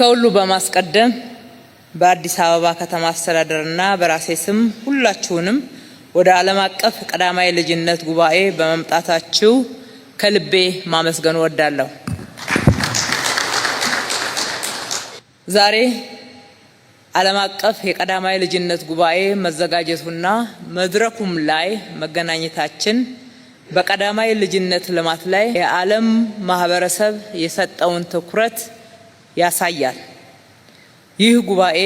ከሁሉ በማስቀደም በአዲስ አበባ ከተማ አስተዳደርና በራሴ ስም ሁላችሁንም ወደ ዓለም አቀፍ ቀዳማይ ልጅነት ጉባኤ በመምጣታችሁ ከልቤ ማመስገን እወዳለሁ። ዛሬ ዓለም አቀፍ የቀዳማይ ልጅነት ጉባኤ መዘጋጀቱና መድረኩም ላይ መገናኘታችን በቀዳማይ ልጅነት ልማት ላይ የዓለም ማህበረሰብ የሰጠውን ትኩረት ያሳያል። ይህ ጉባኤ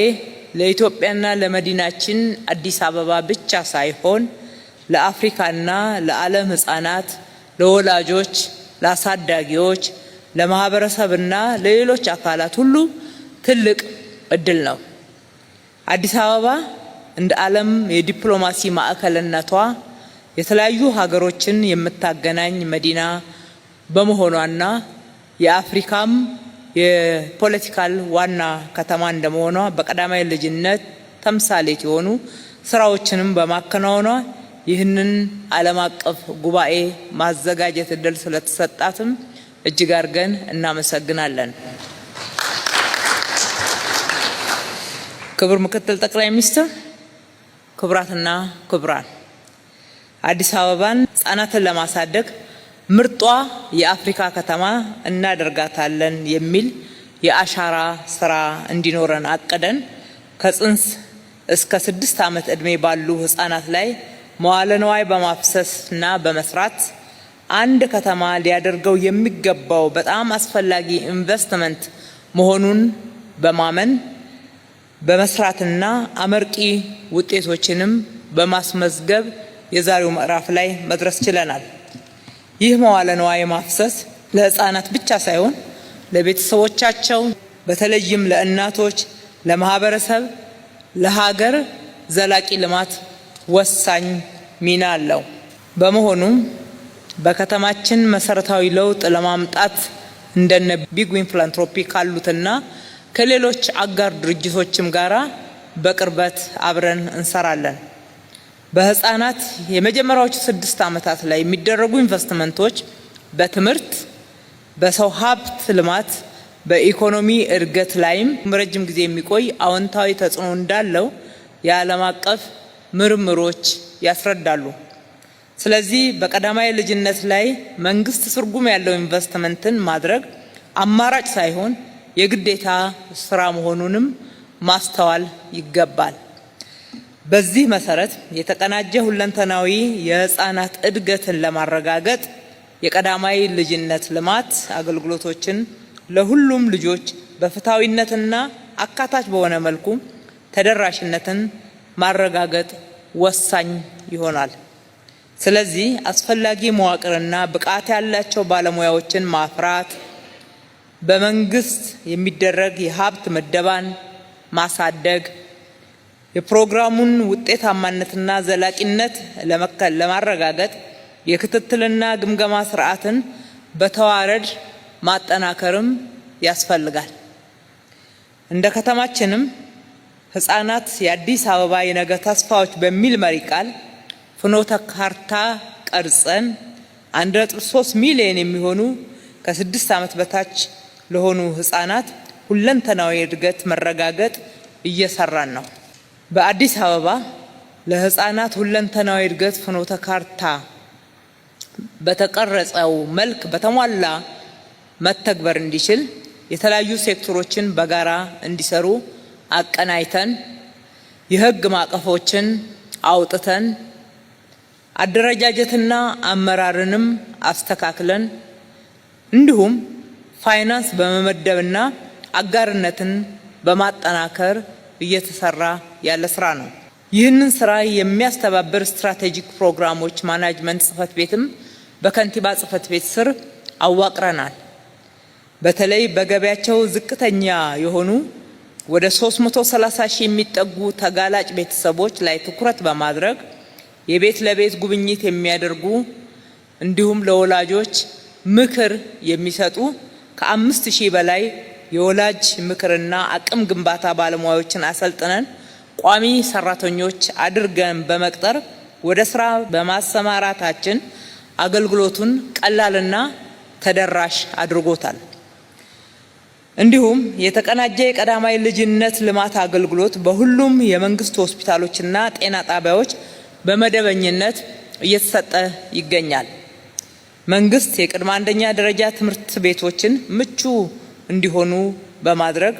ለኢትዮጵያና ለመዲናችን አዲስ አበባ ብቻ ሳይሆን ለአፍሪካና ለዓለም ህፃናት፣ ለወላጆች፣ ለአሳዳጊዎች፣ ለማህበረሰብና ለሌሎች አካላት ሁሉ ትልቅ እድል ነው። አዲስ አበባ እንደ ዓለም የዲፕሎማሲ ማዕከልነቷ የተለያዩ ሀገሮችን የምታገናኝ መዲና በመሆኗና የአፍሪካም የፖለቲካል ዋና ከተማ እንደመሆኗ በቀዳማይ ልጅነት ተምሳሌት የሆኑ ስራዎችንም በማከናወኗ ይህንን ዓለም አቀፍ ጉባኤ ማዘጋጀት እድል ስለተሰጣትም እጅግ አድርገን እናመሰግናለን። ክቡር ምክትል ጠቅላይ ሚኒስትር፣ ክቡራትና ክቡራን፣ አዲስ አበባን ህፃናትን ለማሳደግ ምርጧ የአፍሪካ ከተማ እናደርጋታለን የሚል የአሻራ ስራ እንዲኖረን አቅደን ከጽንስ እስከ 6 ዓመት ዕድሜ ባሉ ህፃናት ላይ መዋለ ንዋይ በማፍሰስና በመስራት አንድ ከተማ ሊያደርገው የሚገባው በጣም አስፈላጊ ኢንቨስትመንት መሆኑን በማመን በመስራትና አመርቂ ውጤቶችንም በማስመዝገብ የዛሬው ምዕራፍ ላይ መድረስ ችለናል። ይህ መዋለ ንዋይ ማፍሰስ ለህፃናት ብቻ ሳይሆን ለቤተሰቦቻቸው በተለይም ለእናቶች፣ ለማህበረሰብ፣ ለሀገር ዘላቂ ልማት ወሳኝ ሚና አለው። በመሆኑም በከተማችን መሰረታዊ ለውጥ ለማምጣት እንደነ ቢግ ዊን ፊላንትሮፒ ካሉትና ከሌሎች አጋር ድርጅቶችም ጋራ በቅርበት አብረን እንሰራለን። በህፃናት የመጀመሪያዎቹ 6 ዓመታት ላይ የሚደረጉ ኢንቨስትመንቶች በትምህርት፣ በሰው ሀብት ልማት፣ በኢኮኖሚ እድገት ላይም ረጅም ጊዜ የሚቆይ አዎንታዊ ተጽዕኖ እንዳለው የዓለም አቀፍ ምርምሮች ያስረዳሉ። ስለዚህ በቀዳማይ ልጅነት ላይ መንግስት ትርጉም ያለው ኢንቨስትመንትን ማድረግ አማራጭ ሳይሆን የግዴታ ስራ መሆኑንም ማስተዋል ይገባል። በዚህ መሰረት የተቀናጀ ሁለንተናዊ የህፃናት እድገትን ለማረጋገጥ የቀዳማይ ልጅነት ልማት አገልግሎቶችን ለሁሉም ልጆች በፍትሃዊነትና አካታች በሆነ መልኩ ተደራሽነትን ማረጋገጥ ወሳኝ ይሆናል። ስለዚህ አስፈላጊ መዋቅርና ብቃት ያላቸው ባለሙያዎችን ማፍራት፣ በመንግስት የሚደረግ የሀብት ምደባን ማሳደግ፣ የፕሮግራሙን ውጤታማነትና ዘላቂነት ለማረጋገጥ የክትትልና ግምገማ ስርዓትን በተዋረድ ማጠናከርም ያስፈልጋል። እንደ ከተማችንም ህፃናት የአዲስ አበባ የነገ ተስፋዎች በሚል መሪ ቃል ፍኖተ ካርታ ቀርጸን 1.3 ሚሊዮን የሚሆኑ ከ6 ዓመት በታች ለሆኑ ህፃናት ሁለንተናዊ እድገት መረጋገጥ እየሰራን ነው። በአዲስ አበባ ለህፃናት ሁለንተናዊ እድገት ፍኖተ ካርታ በተቀረጸው መልክ በተሟላ መተግበር እንዲችል የተለያዩ ሴክተሮችን በጋራ እንዲሰሩ አቀናይተን የህግ ማዕቀፎችን አውጥተን አደረጃጀትና አመራርንም አስተካክለን እንዲሁም ፋይናንስ በመመደብና አጋርነትን በማጠናከር እየተሰራ ያለ ስራ ነው። ይህንን ስራ የሚያስተባብር ስትራቴጂክ ፕሮግራሞች ማኔጅመንት ጽህፈት ቤትም በከንቲባ ጽህፈት ቤት ስር አዋቅረናል። በተለይ በገበያቸው ዝቅተኛ የሆኑ ወደ 330 ሺህ የሚጠጉ ተጋላጭ ቤተሰቦች ላይ ትኩረት በማድረግ የቤት ለቤት ጉብኝት የሚያደርጉ እንዲሁም ለወላጆች ምክር የሚሰጡ ከ5000 በላይ የወላጅ ምክርና አቅም ግንባታ ባለሙያዎችን አሰልጥነን ቋሚ ሰራተኞች አድርገን በመቅጠር ወደ ስራ በማሰማራታችን አገልግሎቱን ቀላልና ተደራሽ አድርጎታል። እንዲሁም የተቀናጀ የቀዳማይ ልጅነት ልማት አገልግሎት በሁሉም የመንግስት ሆስፒታሎችና ጤና ጣቢያዎች በመደበኝነት እየተሰጠ ይገኛል። መንግስት የቅድመ አንደኛ ደረጃ ትምህርት ቤቶችን ምቹ እንዲሆኑ በማድረግ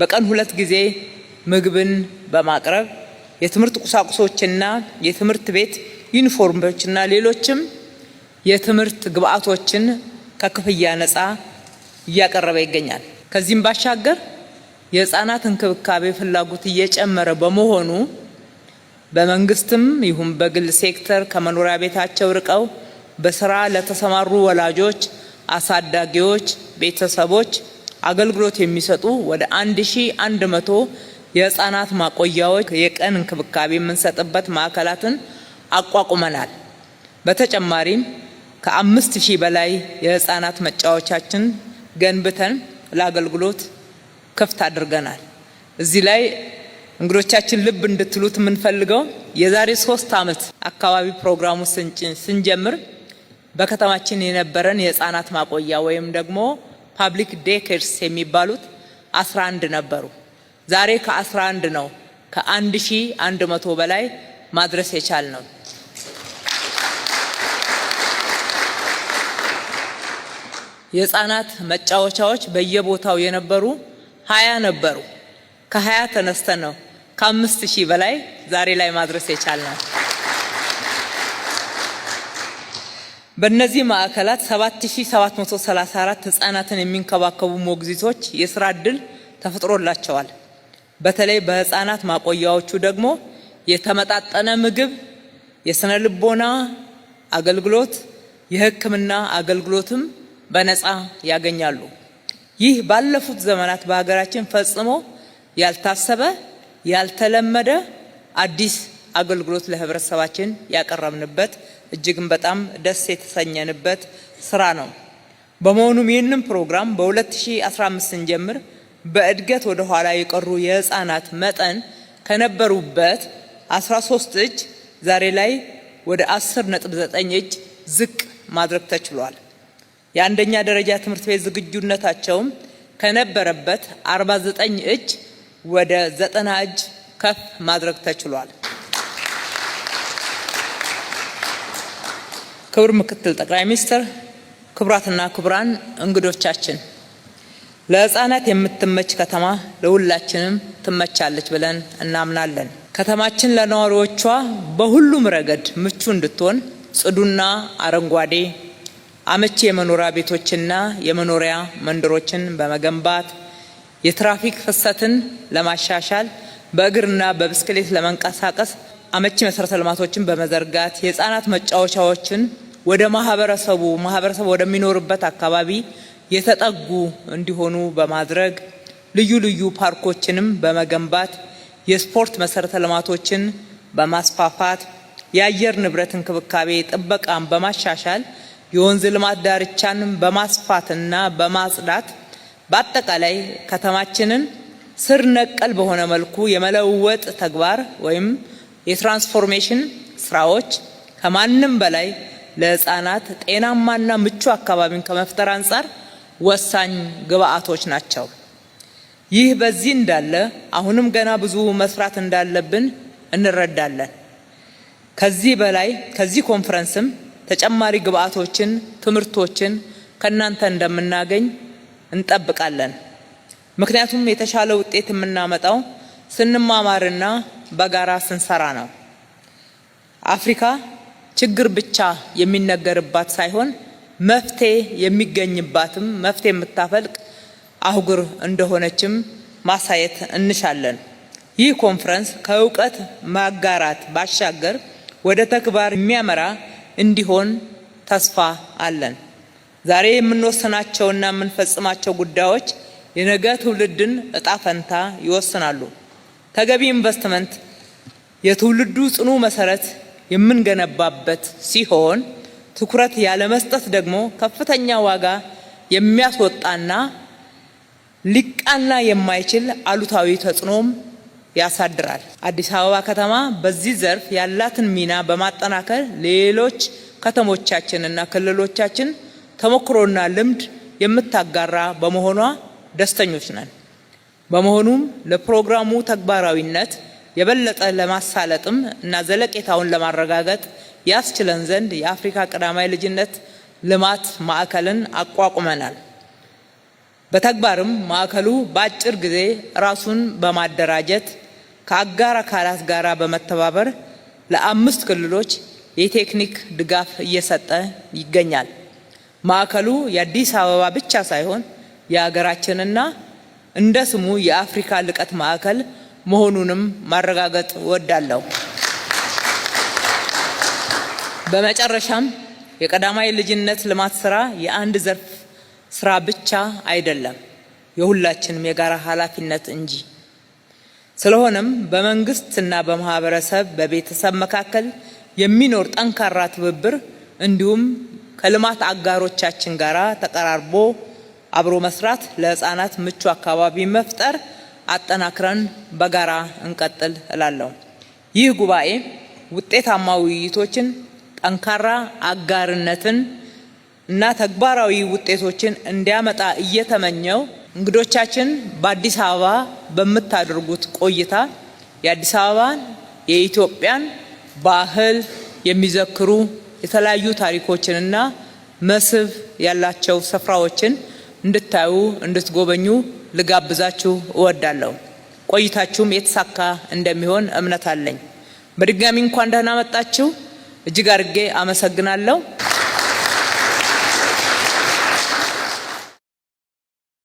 በቀን 2 ጊዜ ምግብን በማቅረብ የትምህርት ቁሳቁሶችና የትምህርት ቤት ዩኒፎርሞችና ሌሎችም የትምህርት ግብዓቶችን ከክፍያ ነፃ እያቀረበ ይገኛል። ከዚህም ባሻገር የህፃናት እንክብካቤ ፍላጎት እየጨመረ በመሆኑ በመንግስትም ይሁን በግል ሴክተር ከመኖሪያ ቤታቸው ርቀው በስራ ለተሰማሩ ወላጆች፣ አሳዳጊዎች፣ ቤተሰቦች አገልግሎት የሚሰጡ ወደ 1100 የህፃናት ማቆያዎች የቀን እንክብካቤ የምንሰጥበት ማዕከላትን አቋቁመናል። በተጨማሪም ከ5000 በላይ የህፃናት መጫወቻችን ገንብተን ለአገልግሎት ክፍት አድርገናል። እዚህ ላይ እንግዶቻችን ልብ እንድትሉት የምንፈልገው የዛሬ 3 ዓመት አካባቢ ፕሮግራሙ ስንጀምር በከተማችን የነበረን የህፃናት ማቆያ ወይም ደግሞ ፓብሊክ ዴይኬርስ የሚባሉት 11 ነበሩ። ዛሬ ከ11 ነው ከ1100 በላይ ማድረስ የቻልነው። የህፃናት መጫወቻዎች በየቦታው የነበሩ 20 ነበሩ። ከ20 ተነስተን ነው ከ5000 በላይ ዛሬ ላይ ማድረስ የቻልነው። በእነዚህ ማዕከላት 7734 ህፃናትን የሚንከባከቡ ሞግዚቶች የስራ ዕድል ተፈጥሮላቸዋል። በተለይ በህፃናት ማቆያዎቹ ደግሞ የተመጣጠነ ምግብ፣ የስነ ልቦና አገልግሎት፣ የህክምና አገልግሎትም በነፃ ያገኛሉ። ይህ ባለፉት ዘመናት በሀገራችን ፈጽሞ ያልታሰበ ያልተለመደ አዲስ አገልግሎት ለህብረተሰባችን ያቀረብንበት እጅግም በጣም ደስ የተሰኘንበት ስራ ነው። በመሆኑም ይህንን ፕሮግራም በ2015 ስንጀምር በእድገት ወደ ኋላ የቀሩ የህፃናት መጠን ከነበሩበት 13 እጅ ዛሬ ላይ ወደ 10.9 እጅ ዝቅ ማድረግ ተችሏል። የአንደኛ ደረጃ ትምህርት ቤት ዝግጁነታቸውም ከነበረበት 49 እጅ ወደ 90 እጅ ከፍ ማድረግ ተችሏል። ክቡር ምክትል ጠቅላይ ሚኒስትር፣ ክቡራትና ክቡራን እንግዶቻችን፣ ለህፃናት የምትመች ከተማ ለሁላችንም ትመቻለች ብለን እናምናለን። ከተማችን ለነዋሪዎቿ በሁሉም ረገድ ምቹ እንድትሆን ጽዱና አረንጓዴ አመቺ የመኖሪያ ቤቶችና የመኖሪያ መንደሮችን በመገንባት የትራፊክ ፍሰትን ለማሻሻል በእግርና በብስክሌት ለመንቀሳቀስ አመቺ መሰረተ ልማቶችን በመዘርጋት የህፃናት መጫወቻዎችን ወደ ማህበረሰቡ ወደሚኖርበት አካባቢ የተጠጉ እንዲሆኑ በማድረግ ልዩ ልዩ ፓርኮችንም በመገንባት የስፖርት መሰረተ ልማቶችን በማስፋፋት የአየር ንብረት እንክብካቤ ጥበቃን በማሻሻል የወንዝ ልማት ዳርቻን በማስፋትና በማጽዳት በአጠቃላይ ከተማችንን ስር ነቀል በሆነ መልኩ የመለወጥ ተግባር ወይም የትራንስፎርሜሽን ስራዎች ከማንም በላይ ለህፃናት ጤናማና ምቹ አካባቢን ከመፍጠር አንፃር ወሳኝ ግብአቶች ናቸው። ይህ በዚህ እንዳለ አሁንም ገና ብዙ መስራት እንዳለብን እንረዳለን። ከዚህ ኮንፈረንስም ተጨማሪ ግብአቶችን፣ ትምህርቶችን ከናንተ እንደምናገኝ እንጠብቃለን። ምክንያቱም የተሻለ ውጤት የምናመጣው ስንማማርና በጋራ ስንሰራ ነው። አፍሪካ ችግር ብቻ የሚነገርባት ሳይሆን መፍትሄ የሚገኝባትም መፍትሄ የምታፈልቅ አህጉር እንደሆነችም ማሳየት እንሻለን። ይህ ኮንፈረንስ ከእውቀት ማጋራት ባሻገር ወደ ተግባር የሚያመራ እንዲሆን ተስፋ አለን። ዛሬ የምንወስናቸውና የምንፈጽማቸው ጉዳዮች የነገ ትውልድን እጣ ፈንታ ይወስናሉ። ተገቢ ኢንቨስትመንት የትውልዱ ጽኑ መሰረት የምንገነባበት ሲሆን ትኩረት ያለ መስጠት ደግሞ ከፍተኛ ዋጋ የሚያስወጣና ሊቃና የማይችል አሉታዊ ተጽዕኖም ያሳድራል። አዲስ አበባ ከተማ በዚህ ዘርፍ ያላትን ሚና በማጠናከር ሌሎች ከተሞቻችንና ክልሎቻችን ተሞክሮና ልምድ የምታጋራ በመሆኗ ደስተኞች ነን። በመሆኑም ለፕሮግራሙ ተግባራዊነት የበለጠ ለማሳለጥም እና ዘለቄታውን ለማረጋገጥ ያስችለን ዘንድ የአፍሪካ ቀዳማይ ልጅነት ልማት ማዕከልን አቋቁመናል። በተግባርም ማዕከሉ በአጭር ጊዜ ራሱን በማደራጀት ከአጋር አካላት ጋር በመተባበር ለ5 ክልሎች የቴክኒክ ድጋፍ እየሰጠ ይገኛል። ማዕከሉ የአዲስ አበባ ብቻ ሳይሆን የሀገራችንና እንደ ስሙ የአፍሪካ ልቀት ማዕከል መሆኑንም ማረጋገጥ እወዳለሁ። በመጨረሻም የቀዳማይ ልጅነት ልማት ስራ የአንድ ዘርፍ ስራ ብቻ አይደለም፣ የሁላችንም የጋራ ኃላፊነት እንጂ። ስለሆነም በመንግስትና በማህበረሰብ በቤተሰብ መካከል የሚኖር ጠንካራ ትብብር እንዲሁም ከልማት አጋሮቻችን ጋር ተቀራርቦ አብሮ መስራት፣ ለህፃናት ምቹ አካባቢ መፍጠር አጠናክረን በጋራ እንቀጥል እላለሁ። ይህ ጉባኤ ውጤታማ ውይይቶችን፣ ጠንካራ አጋርነትን እና ተግባራዊ ውጤቶችን እንዲያመጣ እየተመኘው እንግዶቻችን በአዲስ አበባ በምታደርጉት ቆይታ የአዲስ አበባን የኢትዮጵያን ባህል የሚዘክሩ የተለያዩ ታሪኮችንና መስህብ ያላቸው ስፍራዎችን እንድታዩ እንድትጎበኙ ልጋብዛችሁ እወዳለሁ። ቆይታችሁም የተሳካ እንደሚሆን እምነት አለኝ። በድጋሚ እንኳን ደህና መጣችሁ። እጅግ አድርጌ አመሰግናለሁ።